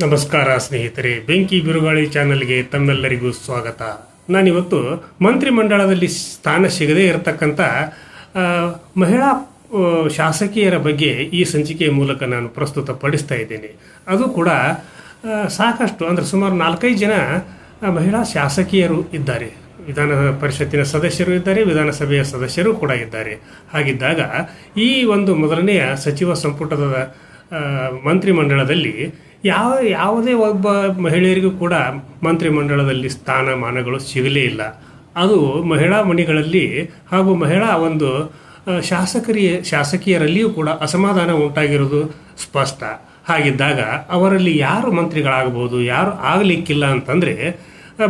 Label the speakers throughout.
Speaker 1: ನಮಸ್ಕಾರ ಸ್ನೇಹಿತರೆ, ಬೆಂಕಿ ಬಿರುಗಾಳಿ ಚಾನೆಲ್ಗೆ ತಮ್ಮೆಲ್ಲರಿಗೂ ಸ್ವಾಗತ. ನಾನಿವತ್ತು ಮಂತ್ರಿಮಂಡಲದಲ್ಲಿ ಸ್ಥಾನ ಸಿಗದೇ ಇರತಕ್ಕಂಥ ಮಹಿಳಾ ಶಾಸಕಿಯರ ಬಗ್ಗೆ ಈ ಸಂಚಿಕೆಯ ಮೂಲಕ ನಾನು ಪ್ರಸ್ತುತಪಡಿಸ್ತಾ ಇದ್ದೇನೆ. ಅದು ಕೂಡ ಸಾಕಷ್ಟು ಅಂದರೆ ಸುಮಾರು 4-5 ಜನ ಮಹಿಳಾ ಶಾಸಕಿಯರು ಇದ್ದಾರೆ. ವಿಧಾನ ಪರಿಷತ್ತಿನ ಸದಸ್ಯರು ಇದ್ದಾರೆ, ವಿಧಾನಸಭೆಯ ಸದಸ್ಯರು ಕೂಡ ಇದ್ದಾರೆ. ಹಾಗಿದ್ದಾಗ ಈ ಒಂದು ಮೊದಲನೆಯ ಸಚಿವ ಸಂಪುಟದ ಮಂತ್ರಿಮಂಡಲದಲ್ಲಿ ಯಾವುದೇ ಒಬ್ಬ ಮಹಿಳೆಯರಿಗೂ ಕೂಡ ಮಂತ್ರಿಮಂಡಲದಲ್ಲಿ ಸ್ಥಾನಮಾನಗಳು ಸಿಗಲೇ ಇಲ್ಲ. ಅದು ಮಹಿಳಾ ಮಣಿಗಳಲ್ಲಿ ಹಾಗೂ ಮಹಿಳಾ ಒಂದು ಶಾಸಕಿಯರಲ್ಲಿಯೂ ಕೂಡ ಅಸಮಾಧಾನ ಉಂಟಾಗಿರೋದು ಸ್ಪಷ್ಟ. ಹಾಗಿದ್ದಾಗ ಅವರಲ್ಲಿ ಯಾರು ಮಂತ್ರಿಗಳಾಗಬಹುದು, ಯಾರು ಆಗಲಿಕ್ಕಿಲ್ಲ ಅಂತಂದರೆ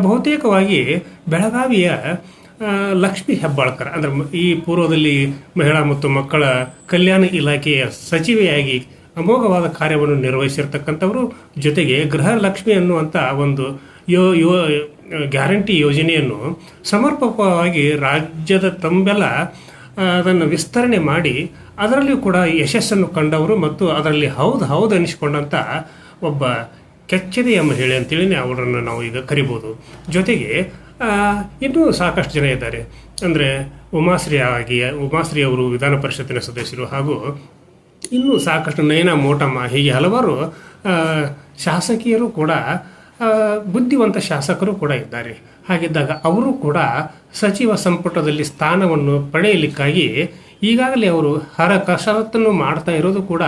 Speaker 1: ಬಹುತೇಕವಾಗಿ ಬೆಳಗಾವಿಯ ಲಕ್ಷ್ಮೀ ಹೆಬ್ಬಾಳ್ಕರ್ ಅಂದರೆ ಈ ಪೂರ್ವದಲ್ಲಿ ಮಹಿಳಾ ಮತ್ತು ಮಕ್ಕಳ ಕಲ್ಯಾಣ ಇಲಾಖೆಯ ಸಚಿವೆಯಾಗಿ ಅಮೋಘವಾದ ಕಾರ್ಯವನ್ನು ನಿರ್ವಹಿಸಿರ್ತಕ್ಕಂಥವರು, ಜೊತೆಗೆ ಗೃಹಲಕ್ಷ್ಮಿ ಅನ್ನುವಂಥ ಒಂದು ಗ್ಯಾರಂಟಿ ಯೋಜನೆಯನ್ನು ಸಮರ್ಪಕವಾಗಿ ರಾಜ್ಯದ ತುಂಬೆಲ್ಲ ಅದನ್ನು ವಿಸ್ತರಣೆ ಮಾಡಿ ಅದರಲ್ಲಿಯೂ ಕೂಡ ಯಶಸ್ಸನ್ನು ಕಂಡವರು ಮತ್ತು ಅದರಲ್ಲಿ ಹೌದು ಅನಿಸಿಕೊಂಡಂಥ ಒಬ್ಬ ಕೆಚ್ಚೆದೆಯ ಮಹಿಳೆ ಅಂತೇಳಿ ಅವರನ್ನು ನಾವು ಈಗ ಕರಿಬೋದು. ಜೊತೆಗೆ ಇನ್ನೂ ಸಾಕಷ್ಟು ಜನ ಇದ್ದಾರೆ. ಅಂದರೆ ಉಮಾಶ್ರೀ ಅವರು ವಿಧಾನ ಪರಿಷತ್ತಿನ ಸದಸ್ಯರು, ಹಾಗೂ ಇನ್ನೂ ಸಾಕಷ್ಟು ನಯನ ಮೋಟಮ್ಮ, ಹೀಗೆ ಹಲವಾರು ಶಾಸಕಿಯರು ಕೂಡ ಬುದ್ಧಿವಂತ ಶಾಸಕರು ಕೂಡ ಇದ್ದಾರೆ. ಹಾಗಿದ್ದಾಗ ಅವರು ಕೂಡ ಸಚಿವ ಸಂಪುಟದಲ್ಲಿ ಸ್ಥಾನವನ್ನು ಪಡೆಯಲಿಕ್ಕಾಗಿ ಈಗಾಗಲೇ ಅವರು ಕಸರತ್ತನ್ನು ಮಾಡ್ತಾ ಇರೋದು ಕೂಡ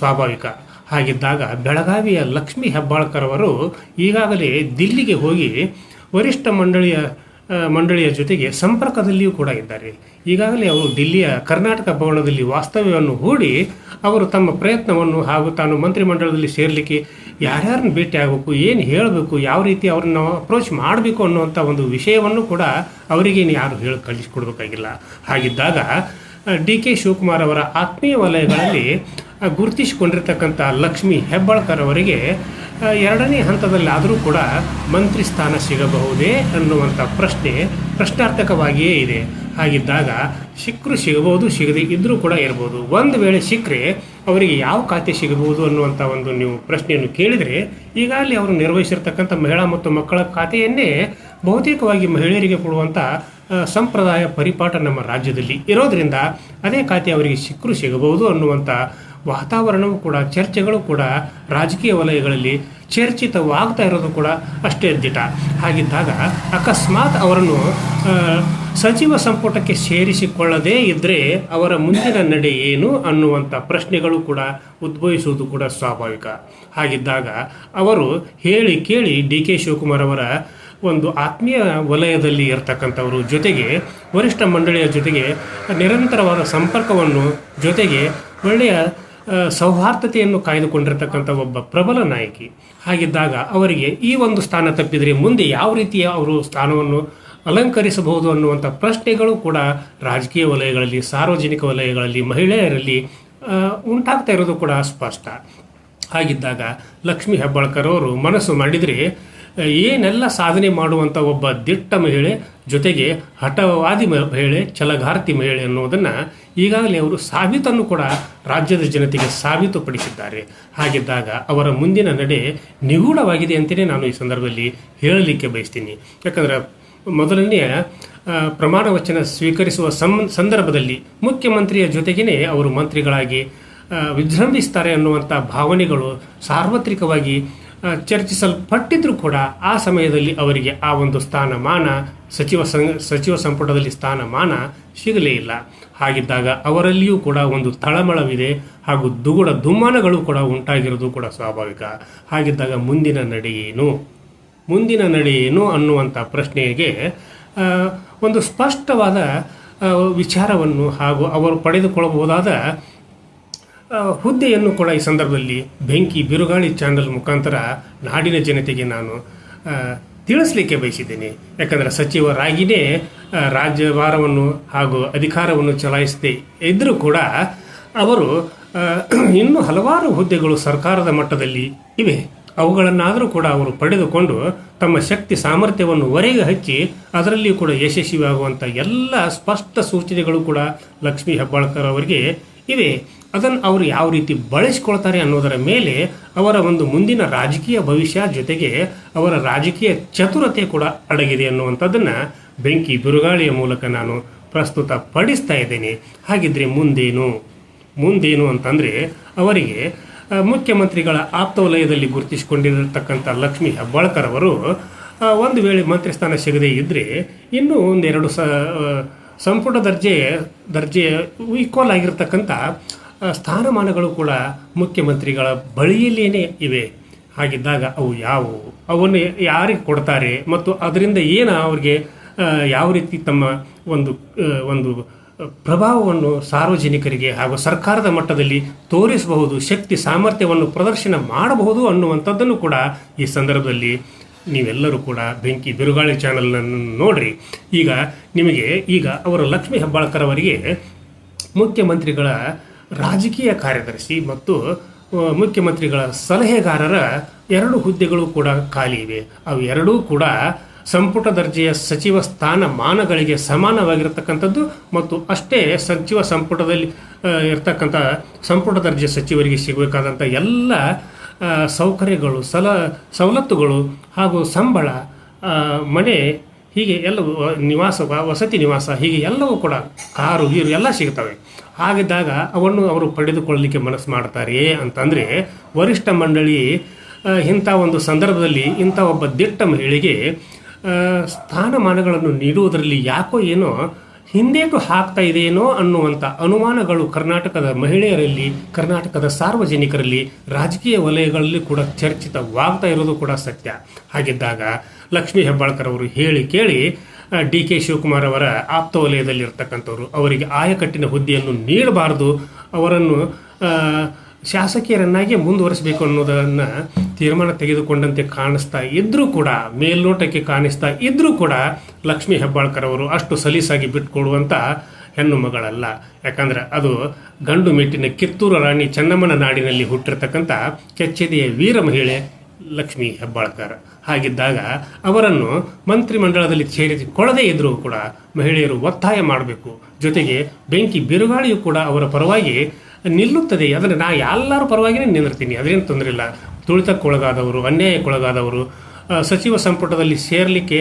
Speaker 1: ಸ್ವಾಭಾವಿಕ. ಹಾಗಿದ್ದಾಗ ಬೆಳಗಾವಿಯ ಲಕ್ಷ್ಮೀ ಹೆಬ್ಬಾಳ್ಕರ್ ಅವರು ಈಗಾಗಲೇ ದಿಲ್ಲಿಗೆ ಹೋಗಿ ವರಿಷ್ಠ ಮಂಡಳಿಯ ಜೊತೆಗೆ ಸಂಪರ್ಕದಲ್ಲಿಯೂ ಕೂಡ ಇದ್ದಾರೆ. ಈಗಾಗಲೇ ಅವರು ದಿಲ್ಲಿಯ ಕರ್ನಾಟಕ ಭವನದಲ್ಲಿ ವಾಸ್ತವ್ಯವನ್ನು ಹೂಡಿ ಅವರು ತಮ್ಮ ಪ್ರಯತ್ನವನ್ನು ಹಾಗೂ ತಾನು ಮಂತ್ರಿಮಂಡಲದಲ್ಲಿ ಸೇರಲಿಕ್ಕೆ ಯಾರ್ಯಾರನ್ನು ಭೇಟಿ ಆಗಬೇಕು, ಏನು ಹೇಳಬೇಕು, ಯಾವ ರೀತಿ ಅವ್ರನ್ನ ಅಪ್ರೋಚ್ ಮಾಡಬೇಕು ಅನ್ನುವಂಥ ಒಂದು ವಿಷಯವನ್ನು ಕೂಡ ಅವರಿಗೇನು ಯಾರು ಕಳಿಸ್ಕೊಡ್ಬೇಕಾಗಿಲ್ಲ. ಹಾಗಿದ್ದಾಗ DK ಶಿವಕುಮಾರ್ ಅವರ ಆತ್ಮೀಯ ವಲಯಗಳಲ್ಲಿ ಗುರುತಿಸಿಕೊಂಡಿರ್ತಕ್ಕಂಥ ಲಕ್ಷ್ಮೀ ಹೆಬ್ಬಾಳ್ಕರ್ ಅವರಿಗೆ 2ನೇ ಹಂತದಲ್ಲಾದರೂ ಕೂಡ ಮಂತ್ರಿ ಸ್ಥಾನ ಸಿಗಬಹುದೇ ಅನ್ನುವಂಥ ಪ್ರಶ್ನಾರ್ಥಕವಾಗಿಯೇ ಇದೆ. ಹಾಗಿದ್ದಾಗ ಸಿಗಬಹುದು, ಸಿಗದೆ ಇದ್ದರೂ ಕೂಡ ಇರ್ಬೋದು. ಒಂದು ವೇಳೆ ಸಿಕ್ಕರೆ ಅವರಿಗೆ ಯಾವ ಖಾತೆ ಸಿಗಬಹುದು ಅನ್ನುವಂಥ ಒಂದು ನೀವು ಪ್ರಶ್ನೆಯನ್ನು ಕೇಳಿದರೆ, ಈಗಾಗಲೇ ಅವರು ನಿರ್ವಹಿಸಿರ್ತಕ್ಕಂಥ ಮಹಿಳಾ ಮತ್ತು ಮಕ್ಕಳ ಖಾತೆಯನ್ನೇ ಬಹುತೇಕವಾಗಿ ಮಹಿಳೆಯರಿಗೆ ಕೊಡುವಂಥ ಸಂಪ್ರದಾಯ ಪರಿಪಾಠ ನಮ್ಮ ರಾಜ್ಯದಲ್ಲಿ ಇರೋದರಿಂದ ಅದೇ ಖಾತೆ ಅವರಿಗೆ ಸಿಗಬಹುದು ಅನ್ನುವಂಥ ವಾತಾವರಣವೂ ಕೂಡ, ಚರ್ಚೆಗಳು ಕೂಡ ರಾಜಕೀಯ ವಲಯಗಳಲ್ಲಿ ಚರ್ಚಿತವಾಗ್ತಾ ಇರೋದು ಕೂಡ ಅಷ್ಟೇ ದಿಟ. ಹಾಗಿದ್ದಾಗ ಅಕಸ್ಮಾತ್ ಅವರನ್ನು ಸಚಿವ ಸಂಪುಟಕ್ಕೆ ಸೇರಿಸಿಕೊಳ್ಳದೇ ಇದ್ದರೆ ಅವರ ಮುಂದಿನ ನಡೆ ಏನು ಅನ್ನುವಂಥ ಪ್ರಶ್ನೆಗಳು ಕೂಡ ಉದ್ಭವಿಸುವುದು ಕೂಡ ಸ್ವಾಭಾವಿಕ. ಹಾಗಿದ್ದಾಗ ಅವರು ಹೇಳಿ ಕೇಳಿ DK ಶಿವಕುಮಾರ್ ಅವರ ಒಂದು ಆತ್ಮೀಯ ವಲಯದಲ್ಲಿ ಇರತಕ್ಕಂಥವರು, ಜೊತೆಗೆ ವರಿಷ್ಠ ಮಂಡಳಿಯ ಜೊತೆಗೆ ನಿರಂತರವಾದ ಸಂಪರ್ಕವನ್ನು, ಜೊತೆಗೆ ಒಳ್ಳೆಯ ಸೌಹಾರ್ದತೆಯನ್ನು ಕಾಯ್ದುಕೊಂಡಿರ್ತಕ್ಕಂಥ ಒಬ್ಬ ಪ್ರಬಲ ನಾಯಕಿ. ಹಾಗಿದ್ದಾಗ ಅವರಿಗೆ ಈ ಒಂದು ಸ್ಥಾನ ತಪ್ಪಿದರೆ ಮುಂದೆ ಯಾವ ರೀತಿಯ ಅವರು ಸ್ಥಾನವನ್ನು ಅಲಂಕರಿಸಬಹುದು ಅನ್ನುವಂಥ ಪ್ರಶ್ನೆಗಳು ಕೂಡ ರಾಜಕೀಯ ವಲಯಗಳಲ್ಲಿ, ಸಾರ್ವಜನಿಕ ವಲಯಗಳಲ್ಲಿ, ಮಹಿಳೆಯರಲ್ಲಿ ಉಂಟಾಗ್ತಾ ಇರೋದು ಕೂಡ ಸ್ಪಷ್ಟ. ಹಾಗಿದ್ದಾಗ ಲಕ್ಷ್ಮೀ ಹೆಬ್ಬಾಳ್ಕರ್ ಅವರು ಮನಸ್ಸು ಮಾಡಿದರೆ ಏನೆಲ್ಲ ಸಾಧನೆ ಮಾಡುವಂಥ ಒಬ್ಬ ದಿಟ್ಟ ಮಹಿಳೆ, ಜೊತೆಗೆ ಹಠವಾದಿ ಮಹಿಳೆ, ಛಲಗಾರ್ತಿ ಮಹಿಳೆ ಅನ್ನೋದನ್ನು ಈಗಾಗಲೇ ಅವರು ಸಾಬೀತನ್ನು ಕೂಡ ರಾಜ್ಯದ ಜನತೆಗೆ ಸಾಬೀತುಪಡಿಸಿದ್ದಾರೆ. ಹಾಗಿದ್ದಾಗ ಅವರ ಮುಂದಿನ ನಡೆ ನಿಗೂಢವಾಗಿದೆ ಅಂತಲೇ ನಾನು ಈ ಸಂದರ್ಭದಲ್ಲಿ ಹೇಳಲಿಕ್ಕೆ ಬಯಸ್ತೀನಿ. ಯಾಕಂದರೆ ಮೊದಲನೆಯ ಪ್ರಮಾಣ ವಚನ ಸ್ವೀಕರಿಸುವ ಸಂದರ್ಭದಲ್ಲಿ ಮುಖ್ಯಮಂತ್ರಿಯ ಜೊತೆಗೇ ಅವರು ಮಂತ್ರಿಗಳಾಗಿ ವಿಜೃಂಭಿಸ್ತಾರೆ ಅನ್ನುವಂಥ ಭಾವನೆಗಳು ಸಾರ್ವತ್ರಿಕವಾಗಿ ಚರ್ಚಿಸಲ್ಪಟ್ಟಿದ್ರೂ ಕೂಡ ಆ ಸಮಯದಲ್ಲಿ ಅವರಿಗೆ ಆ ಒಂದು ಸ್ಥಾನಮಾನ, ಸಚಿವ ಸಂಪುಟದಲ್ಲಿ ಸ್ಥಾನಮಾನ ಸಿಗಲೇ ಇಲ್ಲ. ಹಾಗಿದ್ದಾಗ ಅವರಲ್ಲಿಯೂ ಕೂಡ ಒಂದು ತಳಮಳವಿದೆ ಹಾಗೂ ದುಮ್ಮಾನಗಳು ಕೂಡ ಉಂಟಾಗಿರೋದು ಕೂಡ ಸ್ವಾಭಾವಿಕ. ಹಾಗಿದ್ದಾಗ ಮುಂದಿನ ನಡೆ ಏನು ಅನ್ನುವಂಥ ಪ್ರಶ್ನೆಗೆ ಒಂದು ಸ್ಪಷ್ಟವಾದ ವಿಚಾರವನ್ನು ಹಾಗೂ ಅವರು ಪಡೆದುಕೊಳ್ಳಬಹುದಾದ ಹುದ್ದೆಯನ್ನು ಕೂಡ ಈ ಸಂದರ್ಭದಲ್ಲಿ ಬೆಂಕಿ ಬಿರುಗಾಳಿ ಚಾನಲ್ ಮುಖಾಂತರ ನಾಡಿನ ಜನತೆಗೆ ನಾನು ತಿಳಿಸಲಿಕ್ಕೆ ಬಯಸಿದ್ದೇನೆ. ಯಾಕಂದರೆ ಸಚಿವರಾಗಿಯೇ ರಾಜ್ಯಭಾರವನ್ನು ಹಾಗೂ ಅಧಿಕಾರವನ್ನು ಚಲಾಯಿಸದೇ ಇದ್ದರೂ ಕೂಡ ಅವರು ಇನ್ನೂ ಹಲವಾರು ಹುದ್ದೆಗಳು ಸರ್ಕಾರದ ಮಟ್ಟದಲ್ಲಿ ಇವೆ. ಅವುಗಳನ್ನಾದರೂ ಕೂಡ ಅವರು ಪಡೆದುಕೊಂಡು ತಮ್ಮ ಶಕ್ತಿ ಸಾಮರ್ಥ್ಯವನ್ನು ಹೊರೆಗೆ ಹಚ್ಚಿ ಅದರಲ್ಲಿಯೂ ಕೂಡ ಯಶಸ್ವಿಯಾಗುವಂಥ ಎಲ್ಲ ಸ್ಪಷ್ಟ ಸೂಚನೆಗಳು ಕೂಡ ಲಕ್ಷ್ಮೀ ಹೆಬ್ಬಾಳ್ಕರ್ ಅವರಿಗೆ ಇವೆ. ಅದನ್ನು ಅವರು ಯಾವ ರೀತಿ ಬಳಸಿಕೊಳ್ತಾರೆ ಅನ್ನೋದರ ಮೇಲೆ ಅವರ ಒಂದು ಮುಂದಿನ ರಾಜಕೀಯ ಭವಿಷ್ಯ ಜೊತೆಗೆ ಅವರ ರಾಜಕೀಯ ಚತುರತೆ ಕೂಡ ಅಡಗಿದೆ ಅನ್ನುವಂಥದ್ದನ್ನು ಬೆಂಕಿ ಬಿರುಗಾಳಿಯ ಮೂಲಕ ನಾನು ಪ್ರಸ್ತುತ ಪಡಿಸ್ತಾ ಇದ್ದೇನೆ. ಹಾಗಿದ್ರೆ ಮುಂದೇನು ಅಂತಂದರೆ ಅವರಿಗೆ ಮುಖ್ಯಮಂತ್ರಿಗಳ ಆಪ್ತವಲಯದಲ್ಲಿ ಗುರುತಿಸಿಕೊಂಡಿರತಕ್ಕಂಥ ಲಕ್ಷ್ಮೀ ಹೆಬ್ಬಾಳ್ಕರ್ ಅವರು ಒಂದು ವೇಳೆ ಮಂತ್ರಿ ಸ್ಥಾನ ಸಿಗದೇ ಇದ್ದರೆ ಇನ್ನೂ ಒಂದೆರಡು ಸಂಪುಟ ದರ್ಜೆ ಈಕ್ವಲ್ ಆಗಿರ್ತಕ್ಕಂಥ ಸ್ಥಾನಮಾನಗಳು ಕೂಡ ಮುಖ್ಯಮಂತ್ರಿಗಳ ಬಳಿಯಲ್ಲೇನೆ ಇವೆ. ಹಾಗಿದ್ದಾಗ ಅವು ಯಾವುವು, ಅವನ್ನು ಯಾರಿಗೆ ಕೊಡ್ತಾರೆ ಮತ್ತು ಅದರಿಂದ ಏನು ಅವ್ರಿಗೆ ಯಾವ ರೀತಿ ತಮ್ಮ ಒಂದು ಪ್ರಭಾವವನ್ನು ಸಾರ್ವಜನಿಕರಿಗೆ ಹಾಗೂ ಸರ್ಕಾರದ ಮಟ್ಟದಲ್ಲಿ ತೋರಿಸಬಹುದು, ಶಕ್ತಿ ಸಾಮರ್ಥ್ಯವನ್ನು ಪ್ರದರ್ಶನ ಮಾಡಬಹುದು ಅನ್ನುವಂಥದ್ದನ್ನು ಕೂಡ ಈ ಸಂದರ್ಭದಲ್ಲಿ ನೀವೆಲ್ಲರೂ ಕೂಡ ಬೆಂಕಿ ಬಿರುಗಾಳಿ ಚಾನಲ್ನನ್ನು ನೋಡ್ರಿ. ಈಗ ಅವರು ಲಕ್ಷ್ಮೀ ಹೆಬ್ಬಾಳ್ಕರ್ ಅವರಿಗೆ ಮುಖ್ಯಮಂತ್ರಿಗಳ ರಾಜಕೀಯ ಕಾರ್ಯದರ್ಶಿ ಮತ್ತು ಮುಖ್ಯಮಂತ್ರಿಗಳ ಸಲಹೆಗಾರರ 2 ಹುದ್ದೆಗಳು ಕೂಡ ಖಾಲಿ ಇವೆ. ಅವು ಎರಡೂ ಕೂಡ ಸಂಪುಟ ದರ್ಜೆಯ ಸಚಿವ ಸ್ಥಾನಮಾನಗಳಿಗೆ ಸಮಾನವಾಗಿರತಕ್ಕಂಥದ್ದು ಮತ್ತು ಅಷ್ಟೇ ಸಚಿವ ಸಂಪುಟದಲ್ಲಿ ಇರ್ತಕ್ಕಂಥ ಸಂಪುಟ ದರ್ಜೆ ಸಚಿವರಿಗೆ ಸಿಗಬೇಕಾದಂಥ ಎಲ್ಲ ಸೌಕರ್ಯಗಳು, ಸವಲತ್ತುಗಳು ಹಾಗೂ ಸಂಬಳ, ಮನೆ, ಹೀಗೆ ಎಲ್ಲವೂ ವಸತಿ ನಿವಾಸ ಹೀಗೆ ಎಲ್ಲವೂ ಕೂಡ ಕಾರು ಗೀರು ಎಲ್ಲ ಸಿಗ್ತವೆ. ಹಾಗಿದ್ದಾಗ ಅವನ್ನು ಅವರು ಪಡೆದುಕೊಳ್ಳಲಿಕ್ಕೆ ಮನಸ್ಸು ಮಾಡ್ತಾರೆಯೇ ಅಂತಂದರೆ ವರಿಷ್ಠ ಮಂಡಳಿ ಇಂಥ ಒಂದು ಸಂದರ್ಭದಲ್ಲಿ ಇಂಥ ಒಬ್ಬ ದಿಟ್ಟ ಮಹಿಳೆಗೆ ಸ್ಥಾನಮಾನಗಳನ್ನು ನೀಡುವುದರಲ್ಲಿ ಏನೋ ಹಿಂದೇಟು ಹಾಕ್ತಾ ಇದೆಯೇನೋ ಅನ್ನುವಂಥ ಅನುಮಾನಗಳು ಕರ್ನಾಟಕದ ಮಹಿಳೆಯರಲ್ಲಿ, ಕರ್ನಾಟಕದ ಸಾರ್ವಜನಿಕರಲ್ಲಿ, ರಾಜಕೀಯ ವಲಯಗಳಲ್ಲಿ ಕೂಡ ಚರ್ಚಿತವಾಗ್ತಾ ಇರೋದು ಕೂಡ ಸತ್ಯ. ಹಾಗಿದ್ದಾಗ ಲಕ್ಷ್ಮೀ ಹೆಬ್ಬಾಳ್ಕರ್ ಅವರು ಹೇಳಿ ಕೇಳಿ DK ಶಿವಕುಮಾರ್ ಅವರ ಆಪ್ತ ವಲಯದಲ್ಲಿರ್ತಕ್ಕಂಥವ್ರು ಅವರಿಗೆ ಆಯಕಟ್ಟಿನ ಹುದ್ದೆಯನ್ನು ನೀಡಬಾರದು, ಅವರನ್ನು ಶಾಸಕಿಯರನ್ನಾಗಿ ಮುಂದುವರಿಸಬೇಕು ಅನ್ನೋದನ್ನು ತೀರ್ಮಾನ ತೆಗೆದುಕೊಂಡಂತೆ ಕಾಣಿಸ್ತಾ ಇದ್ರೂ ಕೂಡ, ಮೇಲ್ನೋಟಕ್ಕೆ ಕಾಣಿಸ್ತಾ ಇದ್ರೂ ಕೂಡ ಲಕ್ಷ್ಮೀ ಹೆಬ್ಬಾಳ್ಕರ್ ಅವರು ಅಷ್ಟು ಸಲೀಸಾಗಿ ಬಿಟ್ಕೊಡುವಂಥ ಹೆಣ್ಣು ಮಗಳಲ್ಲ. ಯಾಕಂದ್ರೆ ಅದು ಗಂಡು ಮೆಟ್ಟಿನ ಕಿತ್ತೂರು ರಾಣಿ ಚೆನ್ನಮ್ಮನ ನಾಡಿನಲ್ಲಿ ಹುಟ್ಟಿರ್ತಕ್ಕಂಥ ಕೆಚ್ಚೆದೆಯ ವೀರ ಮಹಿಳೆ ಲಕ್ಷ್ಮೀ ಹೆಬ್ಬಾಳ್ಕರ್. ಹಾಗಿದ್ದಾಗ ಅವರನ್ನು ಮಂತ್ರಿಮಂಡಲದಲ್ಲಿ ಸೇರಿಸಿಕೊಳ್ಳದೇ ಇದ್ದರೂ ಕೂಡ ಮಹಿಳೆಯರು ಒತ್ತಾಯ ಮಾಡಬೇಕು. ಜೊತೆಗೆ ಬೆಂಕಿ ಬಿರುಗಾಳಿಯೂ ಕೂಡ ಅವರ ಪರವಾಗಿ ನಿಲ್ಲುತ್ತದೆ. ಅದನ್ನು ನಾ ಎಲ್ಲರ ಪರವಾಗಿಯೇ ನಿಂದಿರ್ತೀನಿ, ಅದೇನು ತೊಂದರೆ ಇಲ್ಲ. ತುಳಿತಕ್ಕೊಳಗಾದವರು, ಅನ್ಯಾಯಕ್ಕೊಳಗಾದವರು, ಸಚಿವ ಸಂಪುಟದಲ್ಲಿ ಸೇರಲಿಕ್ಕೆ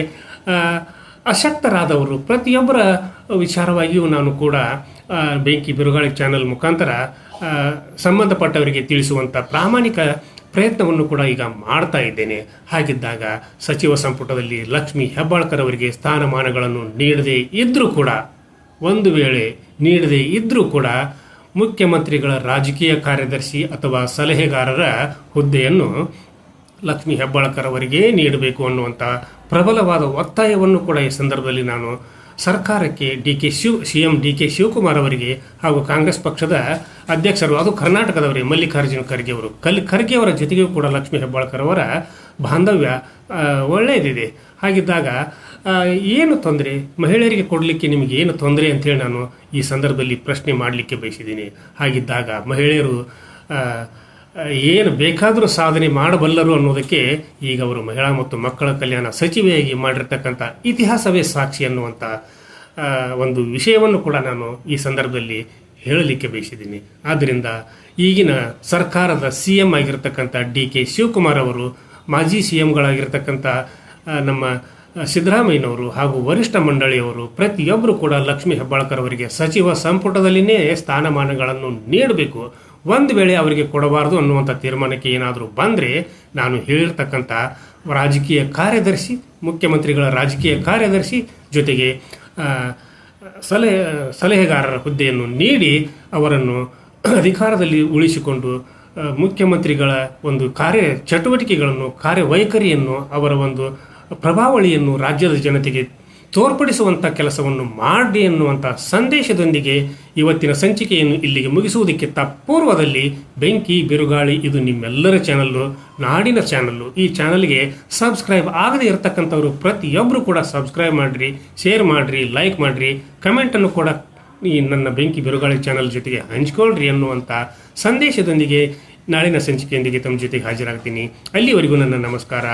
Speaker 1: ಅಶಕ್ತರಾದವರು, ಪ್ರತಿಯೊಬ್ಬರ ವಿಚಾರವಾಗಿಯೂ ನಾನು ಕೂಡ ಬೆಂಕಿ ಬಿರುಗಾಳಿ ಚಾನಲ್ ಮುಖಾಂತರ ಸಂಬಂಧಪಟ್ಟವರಿಗೆ ತಿಳಿಸುವಂಥ ಪ್ರಾಮಾಣಿಕ ಪ್ರಯತ್ನವನ್ನು ಕೂಡ ಈಗ ಮಾಡ್ತಾ ಇದ್ದೇನೆ. ಹಾಗಿದ್ದಾಗ ಸಚಿವ ಸಂಪುಟದಲ್ಲಿ ಲಕ್ಷ್ಮೀ ಹೆಬ್ಬಾಳ್ಕರ್ ಅವರಿಗೆ ಸ್ಥಾನಮಾನಗಳನ್ನು ನೀಡದೇ ಇದ್ದರೂ ಕೂಡ, ಒಂದು ವೇಳೆ ನೀಡದೇ ಇದ್ದರೂ ಕೂಡ ಮುಖ್ಯಮಂತ್ರಿಗಳ ರಾಜಕೀಯ ಕಾರ್ಯದರ್ಶಿ ಅಥವಾ ಸಲಹೆಗಾರರ ಹುದ್ದೆಯನ್ನು ಲಕ್ಷ್ಮೀ ಹೆಬ್ಬಾಳ್ಕರ್ ಅವರಿಗೆ ನೀಡಬೇಕು ಅನ್ನುವಂಥ ಪ್ರಬಲವಾದ ಒತ್ತಾಯವನ್ನು ಕೂಡ ಈ ಸಂದರ್ಭದಲ್ಲಿ ನಾನು ಸರ್ಕಾರಕ್ಕೆ CM DK ಶಿವಕುಮಾರ್ ಅವರಿಗೆ ಹಾಗೂ ಕಾಂಗ್ರೆಸ್ ಪಕ್ಷದ ಅಧ್ಯಕ್ಷರು, ಅದು ಕರ್ನಾಟಕದವರೇ ಮಲ್ಲಿಕಾರ್ಜುನ ಖರ್ಗೆ ಅವರು, ಖರ್ಗೆ ಅವರ ಜೊತೆಗೂ ಕೂಡ ಲಕ್ಷ್ಮೀ ಹೆಬ್ಬಾಳ್ಕರ್ ಅವರ ಬಾಂಧವ್ಯ ಒಳ್ಳೆಯದಿದೆ. ಹಾಗಿದ್ದಾಗ ಏನು ತೊಂದರೆ, ಮಹಿಳೆಯರಿಗೆ ಕೊಡಲಿಕ್ಕೆ ನಿಮಗೆ ಏನು ತೊಂದರೆ ಅಂತೇಳಿ ನಾನು ಈ ಸಂದರ್ಭದಲ್ಲಿ ಪ್ರಶ್ನೆ ಮಾಡಲಿಕ್ಕೆ ಬಯಸಿದ್ದೀನಿ. ಹಾಗಿದ್ದಾಗ ಮಹಿಳೆಯರು ಏನು ಬೇಕಾದರೂ ಸಾಧನೆ ಮಾಡಬಲ್ಲರು ಅನ್ನೋದಕ್ಕೆ ಈಗ ಅವರು ಮಹಿಳಾ ಮತ್ತು ಮಕ್ಕಳ ಕಲ್ಯಾಣ ಸಚಿವೆಯಾಗಿ ಮಾಡಿರ್ತಕ್ಕಂಥ ಇತಿಹಾಸವೇ ಸಾಕ್ಷಿ ಅನ್ನುವಂಥ ಒಂದು ವಿಷಯವನ್ನು ಕೂಡ ನಾನು ಈ ಸಂದರ್ಭದಲ್ಲಿ ಹೇಳಲಿಕ್ಕೆ ಬಯಸಿದ್ದೀನಿ. ಆದ್ದರಿಂದ ಈಗಿನ ಸರ್ಕಾರದ CM ಆಗಿರ್ತಕ್ಕಂಥ DK ಶಿವಕುಮಾರ್ ಅವರು, ಮಾಜಿ CMಗಳಾಗಿರ್ತಕ್ಕಂಥ ನಮ್ಮ ಸಿದ್ದರಾಮಯ್ಯನವರು ಹಾಗೂ ವರಿಷ್ಠ ಮಂಡಳಿಯವರು ಪ್ರತಿಯೊಬ್ಬರು ಕೂಡ ಲಕ್ಷ್ಮೀ ಹೆಬ್ಬಾಳ್ಕರ್ ಅವರಿಗೆ ಸಚಿವ ಸಂಪುಟದಲ್ಲಿನೇ ಸ್ಥಾನಮಾನಗಳನ್ನು ನೀಡಬೇಕು. ಒಂದು ವೇಳೆ ಅವರಿಗೆ ಕೊಡಬಾರದು ಅನ್ನುವಂಥ ತೀರ್ಮಾನಕ್ಕೆ ಏನಾದರೂ ಬಂದರೆ ನಾನು ಹೇಳಿರ್ತಕ್ಕಂಥ ರಾಜಕೀಯ ಕಾರ್ಯದರ್ಶಿ, ಮುಖ್ಯಮಂತ್ರಿಗಳ ರಾಜಕೀಯ ಕಾರ್ಯದರ್ಶಿ ಜೊತೆಗೆ ಸಲಹೆಗಾರರ ಹುದ್ದೆಯನ್ನು ನೀಡಿ ಅವರನ್ನು ಅಧಿಕಾರದಲ್ಲಿ ಉಳಿಸಿಕೊಂಡು ಮುಖ್ಯಮಂತ್ರಿಗಳ ಒಂದು ಕಾರ್ಯ ಚಟುವಟಿಕೆಗಳನ್ನು, ಕಾರ್ಯವೈಖರಿಯನ್ನು, ಅವರ ಒಂದು ಪ್ರಭಾವಳಿಯನ್ನು ರಾಜ್ಯದ ಜನತೆಗೆ ತೋರ್ಪಡಿಸುವಂಥ ಕೆಲಸವನ್ನು ಮಾಡಿ ಎನ್ನುವಂಥ ಸಂದೇಶದೊಂದಿಗೆ ಇವತ್ತಿನ ಸಂಚಿಕೆಯನ್ನು ಇಲ್ಲಿಗೆ ಮುಗಿಸುವುದಕ್ಕಿಂತ ಪೂರ್ವದಲ್ಲಿ ಬೆಂಕಿ ಬಿರುಗಾಳಿ ಇದು ನಿಮ್ಮೆಲ್ಲರ ಚಾನಲ್ಲು, ನಾಡಿನ ಚಾನಲ್ಲು. ಈ ಚಾನಲ್ಗೆ ಸಬ್ಸ್ಕ್ರೈಬ್ ಆಗದೇ ಇರತಕ್ಕಂಥವರು ಪ್ರತಿಯೊಬ್ಬರು ಕೂಡ ಸಬ್ಸ್ಕ್ರೈಬ್ ಮಾಡಿರಿ, ಶೇರ್ ಮಾಡಿರಿ, ಲೈಕ್ ಮಾಡಿರಿ, ಕಮೆಂಟನ್ನು ಕೂಡ ಈ ನನ್ನ ಬೆಂಕಿ ಬಿರುಗಾಳಿ ಚಾನಲ್ ಜೊತೆಗೆ ಹಂಚ್ಕೊಳ್ರಿ ಅನ್ನುವಂಥ ಸಂದೇಶದೊಂದಿಗೆ ನಾಳಿನ ಸಂಚಿಕೆಯೊಂದಿಗೆ ತಮ್ಮ ಜೊತೆಗೆ ಹಾಜರಾಗ್ತೀನಿ. ಅಲ್ಲಿವರೆಗೂ ನನ್ನ ನಮಸ್ಕಾರ.